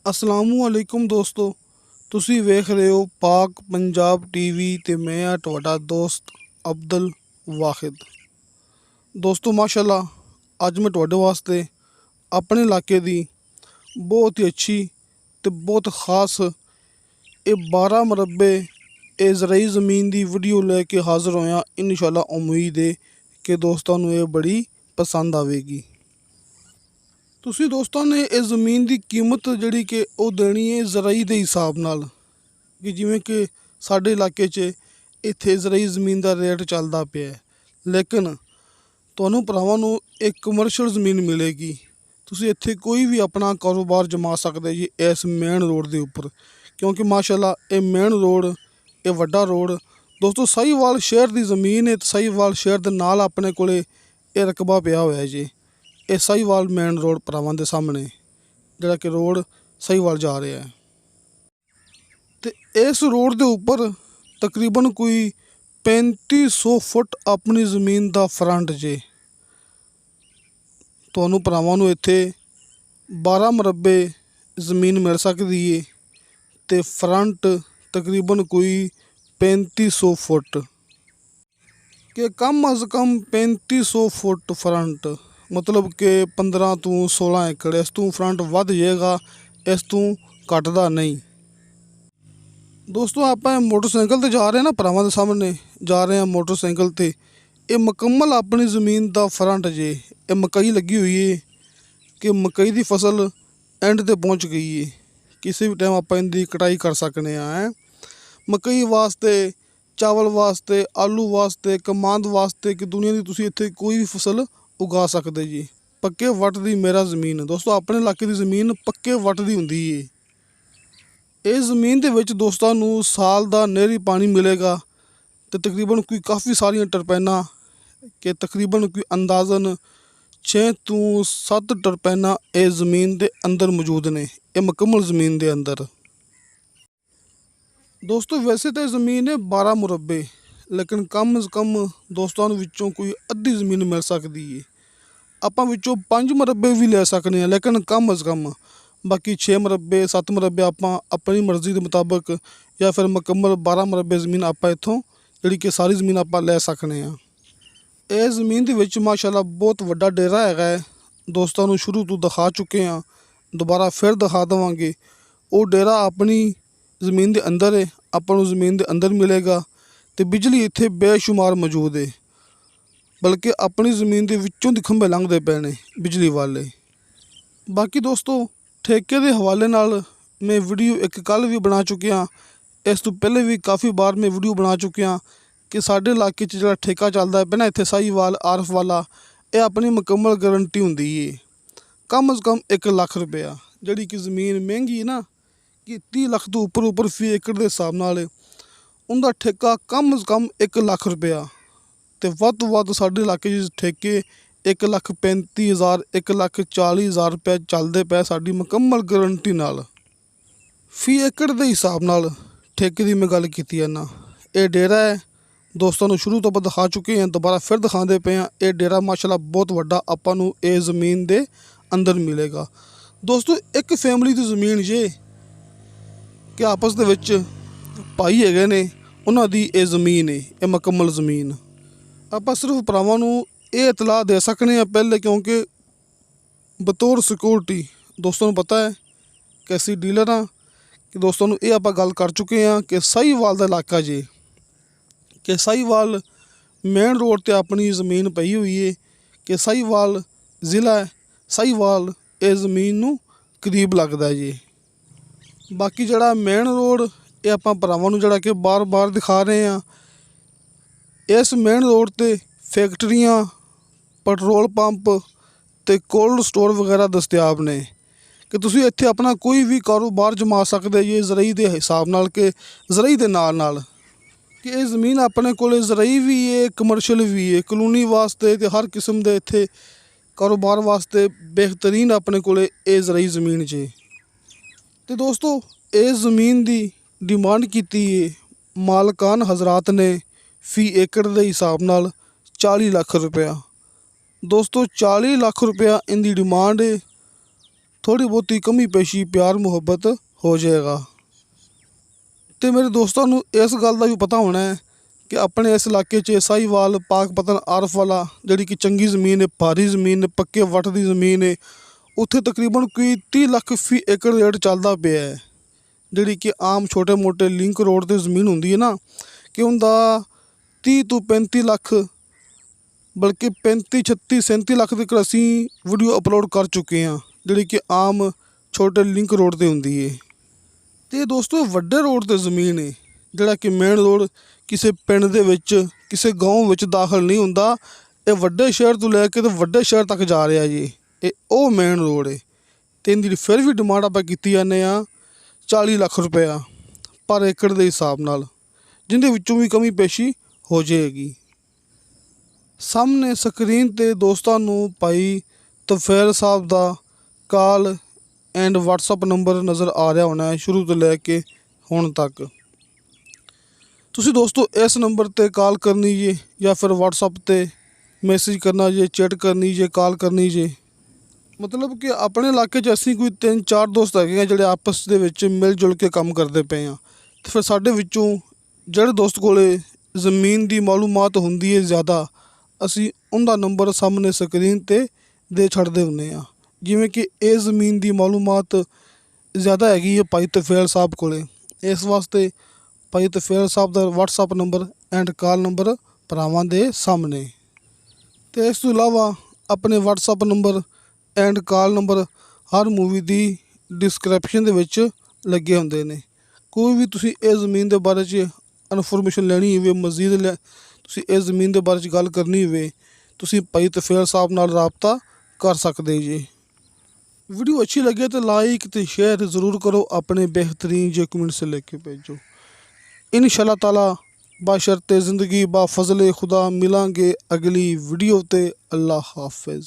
असलामुअलैकुम दोस्तों। ਤੁਸੀਂ ਵੇਖ ਰਹੇ ਹੋ ਪਾਕ ਪੰਜਾਬ ਟੀਵੀ ਤੇ ਮੈਂ ਆ ਤੁਹਾਡਾ ਦੋਸਤ ਅਬਦੁਲ ਵਾਹਿਦ। ਦੋਸਤੋ ਮਾਸ਼ਾਅੱਲਾ ਅੱਜ ਮੈਂ ਤੁਹਾਡੇ ਵਾਸਤੇ ਆਪਣੇ ਇਲਾਕੇ ਦੀ ਬਹੁਤ ਹੀ ਅੱਛੀ ਤੇ ਬਹੁਤ ਖਾਸ ਇਹ 12 ਮਰਬੇ ਇਹ ਜ਼ਰਾਈ ਜ਼ਮੀਨ ਦੀ ਵੀਡੀਓ ਲੈ ਕੇ ਹਾਜ਼ਰ ਹੋਇਆ। ਇਨਸ਼ਾਅੱਲਾ ਉਮੀਦ ਹੈ ਕਿ ਦੋਸਤਾਂ ਨੂੰ ਇਹ ਬੜੀ ਪਸੰਦ ਆਵੇਗੀ। ਤੁਸੀਂ ਦੋਸਤਾਂ ਨੇ ਇਹ ਜ਼ਮੀਨ ਦੀ ਕੀਮਤ ਜਿਹੜੀ ਕਿ ਉਹ ਦੇਣੀ ਹੈ ਜ਼ਰਾਈ ਦੇ ਹਿਸਾਬ ਨਾਲ ਕਿ ਜਿਵੇਂ ਕਿ ਸਾਡੇ ਇਲਾਕੇ 'ਚ ਇੱਥੇ ਜ਼ਰਾਈ ਜ਼ਮੀਨ ਦਾ ਰੇਟ ਚੱਲਦਾ ਪਿਆ ਹੈ, ਲੇਕਿਨ ਤੁਹਾਨੂੰ ਭਰਾਵਾਂ ਨੂੰ ਇੱਕ ਕਮਰਸ਼ੀਅਲ ਜ਼ਮੀਨ ਮਿਲੇਗੀ। ਤੁਸੀਂ ਇੱਥੇ ਕੋਈ ਵੀ ਆਪਣਾ ਕਾਰੋਬਾਰ ਜਮਾ ਸਕਦੇ ਜੀ ਇਸ ਮੇਨ ਰੋਡ ਦੇ ਉੱਪਰ, ਕਿਉਂਕਿ ਮਾਸ਼ਾਅੱਲਾ ਇਹ ਮੇਨ ਰੋਡ ਇਹ ਵੱਡਾ ਰੋਡ ਦੋਸਤੋ ਸਾਹੀਵਾਲ ਸ਼ਹਿਰ ਦੀ ਜ਼ਮੀਨ ਹੈ। ਸਾਹੀਵਾਲ ਸ਼ਹਿਰ ਦੇ ਨਾਲ ਆਪਣੇ ਕੋਲੇ ਇਹ ਰਕਬਾ ਪਿਆ ਹੋਇਆ ਜੀ। ਇਹ ਸਾਹੀਵਾਲ ਮੇਨ ਰੋਡ ਭਰਾਵਾਂ ਦੇ ਸਾਹਮਣੇ ਜਿਹੜਾ ਕਿ ਰੋਡ ਸਾਹੀਵਾਲ ਜਾ ਰਿਹਾ ਹੈ ਤੇ ਇਸ ਰੋਡ ਦੇ ਉੱਪਰ ਤਕਰੀਬਨ ਕੋਈ 3500 ਫੁੱਟ ਆਪਣੀ ਜ਼ਮੀਨ ਦਾ ਫਰੰਟ ਜੇ। ਤੁਹਾਨੂੰ ਭਰਾਵਾਂ ਨੂੰ ਇੱਥੇ 12 ਮਰਬੇ ਜ਼ਮੀਨ ਮਿਲ ਸਕਦੀ ਹੈ ਤੇ ਫਰੰਟ ਤਕਰੀਬਨ ਕੋਈ 3500 ਫੁੱਟ ਕਿ ਕਮ ਅਜ਼ ਕਮ 3500 ਫੁੱਟ ਫਰੰਟ, ਮਤਲਬ ਕਿ 15 ਤੋਂ 16 ਏਕੜ। ਇਸ ਤੋਂ ਫਰੰਟ ਵੱਧ ਜਾਏਗਾ, ਇਸ ਤੋਂ ਘਟਦਾ ਨਹੀਂ। ਦੋਸਤੋ ਆਪਾਂ ਮੋਟਰਸਾਈਕਲ ਤੇ ਜਾ ਰਹੇ ਨਾ, ਭਰਾਵਾਂ ਦੇ ਸਾਹਮਣੇ ਜਾ ਰਹੇ ਹਾਂ ਮੋਟਰਸਾਈਕਲ ਤੇ। ਇਹ ਮੁਕੰਮਲ ਆਪਣੀ ਜ਼ਮੀਨ ਦਾ ਫਰੰਟ ਜੇ। ਇਹ ਮਕਈ ਲੱਗੀ ਹੋਈ ਹੈ ਕਿ ਮਕਈ ਦੀ ਫਸਲ ਐਂਡ ਤੇ ਪਹੁੰਚ ਗਈ ਹੈ। ਕਿਸੇ ਵੀ ਟਾਈਮ ਆਪਾਂ ਇਹਦੀ ਕਟਾਈ ਕਰ ਸਕਦੇ ਹਾਂ। ਮਕਈ ਵਾਸਤੇ, ਚਾਵਲ ਵਾਸਤੇ, ਆਲੂ ਵਾਸਤੇ, ਕਮਾਂਦ ਵਾਸਤੇ ਕਿ ਦੁਨੀਆ ਦੀ ਤੁਸੀਂ ਇੱਥੇ ਕੋਈ ਵੀ ਫਸਲ ਉਗਾ ਸਕਦੇ ਜੀ। ਪੱਕੇ ਵੱਟ ਦੀ ਮੇਰਾ ਜ਼ਮੀਨ ਦੋਸਤੋ, ਆਪਣੇ ਇਲਾਕੇ ਦੀ ਜ਼ਮੀਨ ਪੱਕੇ ਵੱਟ ਦੀ ਹੁੰਦੀ ਹੈ। ਇਸ ਜ਼ਮੀਨ ਦੇ ਵਿੱਚ ਦੋਸਤਾਂ ਨੂੰ ਸਾਲ ਦਾ ਨਹਿਰੀ ਪਾਣੀ ਮਿਲੇਗਾ ਤੇ ਤਕਰੀਬਨ ਕੋਈ ਕਾਫੀ ਸਾਰੀਆਂ ਟਰਪੈਨਾਂ ਕਿ ਤਕਰੀਬਨ ਕੋਈ ਅੰਦਾਜ਼ਨ 6 ਤੋਂ 7 ਟਰਪੈਨਾਂ ਇਸ ਜ਼ਮੀਨ ਦੇ ਅੰਦਰ ਮੌਜੂਦ ਨੇ। ਇਹ ਮੁਕੰਮਲ ਜ਼ਮੀਨ ਦੇ ਅੰਦਰ ਦੋਸਤੋ ਵੈਸੇ ਤਾਂ ਜ਼ਮੀਨ ਹੈ 12 ਮੁਰੱਬੇ, ਲੇਕਿਨ ਕਮ ਅਜ਼ ਕਮ ਦੋਸਤਾਂ ਨੂੰ ਵਿੱਚੋਂ ਕੋਈ ਅੱਧੀ ਜ਼ਮੀਨ ਮਿਲ ਸਕਦੀ ਹੈ। ਆਪਾਂ ਵਿੱਚੋਂ 5 ਮੁਰੱਬੇ ਵੀ ਲੈ ਸਕਦੇ ਹਾਂ, ਲੇਕਿਨ ਕਮ ਅਜ਼ ਕਮ ਬਾਕੀ 6 ਮੁਰੱਬੇ 7 ਮੁਰੱਬੇ ਆਪਾਂ ਆਪਣੀ ਮਰਜ਼ੀ ਦੇ ਮੁਤਾਬਕ ਜਾਂ ਫਿਰ ਮੁਕੰਮਲ 12 ਮੁਰੱਬੇ ਜ਼ਮੀਨ ਆਪਾਂ ਇੱਥੋਂ ਜਿਹੜੀ ਕਿ ਸਾਰੀ ਜ਼ਮੀਨ ਆਪਾਂ ਲੈ ਸਕਦੇ ਹਾਂ। ਇਹ ਜ਼ਮੀਨ ਦੇ ਵਿੱਚ ਮਾਸ਼ਾਅੱਲਾ ਬਹੁਤ ਵੱਡਾ ਡੇਰਾ ਹੈਗਾ ਹੈ। ਦੋਸਤਾਂ ਨੂੰ ਸ਼ੁਰੂ ਤੋਂ ਦਿਖਾ ਚੁੱਕੇ ਹਾਂ, ਦੁਬਾਰਾ ਫਿਰ ਦਿਖਾ ਦੇਵਾਂਗੇ। ਉਹ ਡੇਰਾ ਆਪਣੀ ਜ਼ਮੀਨ ਦੇ ਅੰਦਰ ਹੈ, ਆਪਾਂ ਨੂੰ ਜ਼ਮੀਨ ਦੇ ਅੰਦਰ ਮਿਲੇਗਾ ਤੇ ਬਿਜਲੀ ਇੱਥੇ ਬੇਸ਼ੁਮਾਰ ਮੌਜੂਦ ਹੈ, ਬਲਕਿ ਆਪਣੀ ਜ਼ਮੀਨ ਦੇ ਵਿੱਚੋਂ ਦੀ ਖੰਭੇ ਲੰਘਦੇ ਪਏ ਨੇ ਬਿਜਲੀ ਵਾਲੇ। ਬਾਕੀ ਦੋਸਤੋ ਠੇਕੇ ਦੇ ਹਵਾਲੇ ਨਾਲ ਮੈਂ ਵੀਡੀਓ ਇੱਕ ਕੱਲ੍ਹ ਵੀ ਬਣਾ ਚੁੱਕਿਆ, ਇਸ ਤੋਂ ਪਹਿਲੇ ਵੀ ਕਾਫੀ ਵਾਰ ਮੈਂ ਵੀਡੀਓ ਬਣਾ ਚੁੱਕਿਆ ਕਿ ਸਾਡੇ ਇਲਾਕੇ 'ਚ ਜਿਹੜਾ ਠੇਕਾ ਚੱਲਦਾ ਪਿਆ ਨਾ ਇੱਥੇ ਸਾਹੀਵਾਲ ਆਰਫ ਵਾਲਾ, ਇਹ ਆਪਣੀ ਮੁਕੰਮਲ ਗਰੰਟੀ ਹੁੰਦੀ ਹੈ ਕਮ ਅਜ਼ ਕਮ 1 ਲੱਖ ਰੁਪਇਆ। ਜਿਹੜੀ ਕਿ ਜ਼ਮੀਨ ਮਹਿੰਗੀ ਨਾ ਕਿ 30 ਲੱਖ ਤੋਂ ਉੱਪਰ ਫੀ ਏਕੜ ਦੇ ਹਿਸਾਬ ਨਾਲ ਉਹਦਾ ਠੇਕਾ ਕਮ ਅਜ਼ ਕਮ 1 ਲੱਖ ਰੁਪਇਆ ਤੇ ਵੱਧ ਤੋਂ ਵੱਧ ਸਾਡੇ ਇਲਾਕੇ 'ਚ ਠੇਕੇ 1,35,000 1,40,000 ਰੁਪਏ ਚੱਲਦੇ ਪਏ ਸਾਡੀ ਮੁਕੰਮਲ ਗਰੰਟੀ ਨਾਲ। ਫੀ ਏਕੜ ਦੇ ਹਿਸਾਬ ਨਾਲ ਠੇਕੇ ਦੀ ਮੈਂ ਗੱਲ ਕੀਤੀ ਹੈ ਨਾ। ਇਹ ਡੇਰਾ ਹੈ ਦੋਸਤਾਂ ਨੂੰ ਸ਼ੁਰੂ ਤੋਂ ਆਪਾਂ ਦਿਖਾ ਚੁੱਕੇ ਹਾਂ, ਦੁਬਾਰਾ ਫਿਰ ਦਿਖਾਉਂਦੇ ਪਏ ਹਾਂ। ਇਹ ਡੇਰਾ ਮਾਸ਼ਾਅੱਲਾ ਬਹੁਤ ਵੱਡਾ ਆਪਾਂ ਨੂੰ ਇਹ ਜ਼ਮੀਨ ਦੇ ਅੰਦਰ ਮਿਲੇਗਾ। ਦੋਸਤੋ ਇੱਕ ਫੈਮਿਲੀ ਦੀ ਜ਼ਮੀਨ ਜੇ ਕਿ ਆਪਸ ਦੇ ਵਿੱਚ ਭਾਈ ਹੈਗੇ ਨੇ, ਉਹਨਾਂ ਦੀ ਇਹ ਜ਼ਮੀਨ ਹੈ, ਇਹ ਮੁਕੰਮਲ ਜ਼ਮੀਨ। ਆਪਾਂ ਸਿਰਫ ਭਰਾਵਾਂ ਨੂੰ ਇਹ ਇਤਲਾਹ ਦੇ ਸਕਦੇ ਹਾਂ ਪਹਿਲੇ, ਕਿਉਂਕਿ ਬਤੌਰ ਸਿਕਿਉਰਿਟੀ ਦੋਸਤਾਂ ਨੂੰ ਪਤਾ ਹੈ ਕਿ ਅਸੀਂ ਡੀਲਰ ਹਾਂ, ਕਿ ਦੋਸਤਾਂ ਨੂੰ ਇਹ ਆਪਾਂ ਗੱਲ ਕਰ ਚੁੱਕੇ ਹਾਂ ਕਿ ਸਾਹੀਵਾਲ ਦਾ ਇਲਾਕਾ ਜੇ ਕਿ ਸਾਹੀਵਾਲ ਮੇਨ ਰੋਡ 'ਤੇ ਆਪਣੀ ਜ਼ਮੀਨ ਪਈ ਹੋਈ ਹੈ ਕਿ ਸਾਹੀਵਾਲ ਜ਼ਿਲ੍ਹਾ ਹੈ, ਸਾਹੀਵਾਲ ਇਹ ਜ਼ਮੀਨ ਨੂੰ ਕਰੀਬ ਲੱਗਦਾ ਜੀ। ਬਾਕੀ ਜਿਹੜਾ ਮੇਨ ਰੋਡ ਇਹ ਆਪਾਂ ਭਰਾਵਾਂ ਨੂੰ ਜਿਹੜਾ ਕਿ ਬਾਰ-ਬਾਰ ਦਿਖਾ ਰਹੇ ਹਾਂ, ਇਸ ਮੇਨ ਰੋਡ 'ਤੇ ਫੈਕਟਰੀਆਂ, ਪੈਟਰੋਲ ਪੰਪ ਤੇ ਕੋਲਡ ਸਟੋਰ ਵਗੈਰਾ ਦਸਤਿਆਬ ਨੇ ਕਿ ਤੁਸੀਂ ਇੱਥੇ ਆਪਣਾ ਕੋਈ ਵੀ ਕਾਰੋਬਾਰ ਜਮਾ ਸਕਦੇ ਜੀ ਜ਼ਰਾਈ ਦੇ ਹਿਸਾਬ ਨਾਲ ਕਿ ਜ਼ਰਾਈ ਦੇ ਨਾਲ ਕਿ ਇਹ ਜ਼ਮੀਨ ਆਪਣੇ ਕੋਲ ਜ਼ਰਾਈ ਵੀ ਹੈ, ਕਮਰਸ਼ੀਅਲ ਵੀ ਹੈ, ਕਲੋਨੀ ਵਾਸਤੇ ਤੇ ਹਰ ਕਿਸਮ ਦੇ ਇੱਥੇ ਕਾਰੋਬਾਰ ਵਾਸਤੇ ਬਿਹਤਰੀਨ ਆਪਣੇ ਕੋਲ ਇਹ ਜ਼ਰਾਈ ਜ਼ਮੀਨ ਜੇ। ਤੇ ਦੋਸਤੋ ਇਸ ਜ਼ਮੀਨ ਦੀ ਡਿਮਾਂਡ ਕੀਤੀ ਹੈ ਮਾਲਕਾਨ ਹਜ਼ਰਾਤ ਨੇ ਫੀ ਏਕੜ ਦੇ ਹਿਸਾਬ ਨਾਲ 40 ਲੱਖ ਰੁਪਇਆ। ਦੋਸਤੋ 40 ਲੱਖ ਰੁਪਇਆ ਇਹਦੀ ਡਿਮਾਂਡ ਹੈ। थोड़ी बहुती कमी पेशी प्यार मुहब्बत हो जाएगा। तो मेरे दोस्तों ਨੂੰ ਇਸ ਗੱਲ ਦਾ ਵੀ ਪਤਾ ਹੋਣਾ ਹੈ कि अपने इस इलाके 'ਚ साहिवाल पाकपतन आरफ वाला ਜਿਹੜੀ कि चंगी ज़मीन है, भारी ज़मीन है, पक्के वट ਦੀ ज़मीन है, ਉੱਥੇ तकरीबन कोई 30 ਲੱਖ फी एकड़ रेट ਚੱਲਦਾ ਪਿਆ ਹੈ। ਜਿਹੜੀ कि आम छोटे मोटे लिंक रोड ਤੇ ज़मीन ਹੁੰਦੀ ਹੈ ना कि ਉਹਦਾ 30 ਤੋਂ 35 ਲੱਖ ਬਲਕਿ 35 36 37 ਲੱਖ ਤੱਕ ਅਸੀਂ ਵੀਡੀਓ ਅਪਲੋਡ ਕਰ ਚੁੱਕੇ ਹਾਂ, ਜਿਹੜੀ ਕਿ ਆਮ ਛੋਟੇ ਲਿੰਕ ਰੋਡ ਤੇ ਹੁੰਦੀ ਹੈ। ਤੇ ਦੋਸਤੋ ਵੱਡੇ ਰੋਡ ਤੇ ਜ਼ਮੀਨ ਹੈ, ਜਿਹੜਾ ਕਿ ਮੇਨ ਰੋਡ ਕਿਸੇ ਪਿੰਡ ਦੇ ਵਿੱਚ ਕਿਸੇ ਗਾँव ਵਿੱਚ ਦਾਖਲ ਨਹੀਂ ਹੁੰਦਾ, ਇਹ ਵੱਡੇ ਸ਼ਹਿਰ ਤੋਂ ਲੈ ਕੇ ਤੇ ਵੱਡੇ ਸ਼ਹਿਰ ਤੱਕ ਜਾ ਰਿਹਾ ਜੀ। ਇਹ ਉਹ ਮੇਨ ਰੋਡ ਹੈ ਤੇ ਇਹਦੀ ਫਿਰ ਵੀ ਡਿਮਾਂਡ ਆਪਾਂ ਕੀਤੀ ਜਾਂਦੇ ਆ 40 ਲੱਖ ਰੁਪਇਆ ਪਰ ਏਕੜ ਦੇ ਹਿਸਾਬ ਨਾਲ, ਜਿਹਦੇ ਵਿੱਚੋਂ ਵੀ ਕਮੀ ਪੇਸ਼ੀ ਹੋ ਜਾਏਗੀ। ਸਾਹਮਣੇ ਸਕਰੀਨ ਤੇ ਦੋਸਤਾਂ ਨੂੰ ਭਾਈ ਤੁਫੈਲ ਸਾਹਿਬ ਦਾ ਕਾਲ ਐਂਡ WhatsApp ਨੰਬਰ ਨਜ਼ਰ ਆ ਰਿਹਾ ਹੋਣਾ ਹੈ ਸ਼ੁਰੂ ਤੋਂ ਲੈ ਕੇ ਹੁਣ ਤੱਕ। ਤੁਸੀਂ ਦੋਸਤੋ ਇਸ ਨੰਬਰ ਤੇ ਕਾਲ ਕਰਨੀ ਜੇ ਜਾਂ ਫਿਰ WhatsApp ਤੇ ਮੈਸੇਜ ਕਰਨਾ ਜੇ, ਚੈਟ ਕਰਨੀ ਜੇ, ਕਾਲ ਕਰਨੀ ਜੇ। ਮਤਲਬ ਕਿ ਆਪਣੇ ਇਲਾਕੇ 'ਚ ਅਸੀਂ ਕੋਈ 3-4 ਦੋਸਤ ਹੈਗੇ ਆ ਜਿਹੜੇ ਆਪਸ ਦੇ ਵਿੱਚ ਮਿਲ ਜੁਲ ਕੇ ਕੰਮ ਕਰਦੇ ਪਏ ਹਾਂ। ਅਤੇ ਫਿਰ ਸਾਡੇ ਵਿੱਚੋਂ ਜਿਹੜੇ ਦੋਸਤ ਕੋਲੇ ਜ਼ਮੀਨ ਦੀ ਮਾਲੂਮਾਤ ਹੁੰਦੀ ਹੈ ਜ਼ਿਆਦਾ, ਅਸੀਂ ਉਹਦਾ ਨੰਬਰ ਸਾਹਮਣੇ ਸਕਰੀਨ 'ਤੇ ਦੇ ਛੱਡਦੇ ਹੁੰਦੇ ਹਾਂ। ਜਿਵੇਂ ਕਿ ਇਹ ਜ਼ਮੀਨ ਦੀ ਮਾਲੂਮਾਤ ਜ਼ਿਆਦਾ ਹੈਗੀ ਹੈ ਭਾਈ ਤੁਫੈਲ ਸਾਹਿਬ ਕੋਲੇ, ਇਸ ਵਾਸਤੇ ਭਾਈ ਤੁਫੈਲ ਸਾਹਿਬ ਦਾ WhatsApp number and call number ਭਰਾਵਾਂ ਦੇ ਸਾਹਮਣੇ। ਅਤੇ ਇਸ ਤੋਂ ਇਲਾਵਾ ਆਪਣੇ WhatsApp number and call number ਹਰ ਮੂਵੀ ਦੀ ਡਿਸਕ੍ਰਿਪਸ਼ਨ ਦੇ ਵਿੱਚ ਲੱਗੇ ਹੁੰਦੇ ਨੇ। ਕੋਈ ਵੀ ਤੁਸੀਂ ਇਹ ਜ਼ਮੀਨ ਦੇ ਬਾਰੇ 'ਚ ਇਨਫੋਰਮੇਸ਼ਨ ਲੈਣੀ ਹੋਵੇ, ਮਜ਼ੀਦ ਤੁਸੀਂ ਇਸ ਜ਼ਮੀਨ ਦੇ ਬਾਰੇ 'ਚ ਗੱਲ ਕਰਨੀ ਹੋਵੇ, ਤੁਸੀਂ ਭਾਈ ਤੁਫੈਲ ਸਾਹਿਬ ਨਾਲ ਰਾਬਤਾ ਕਰ ਸਕਦੇ ਜੀ। ਵੀਡੀਓ अच्छी लगे तो लाइक तो शेयर ज़रूर करो, अपने बेहतरीन जो कमेंट से लेके भेजो। इंशाअल्लाह ताला बाशर्ते ज़िंदगी बा फजले खुदा मिलांगे अगली वीडियो ते। अल्लाह हाफिज़।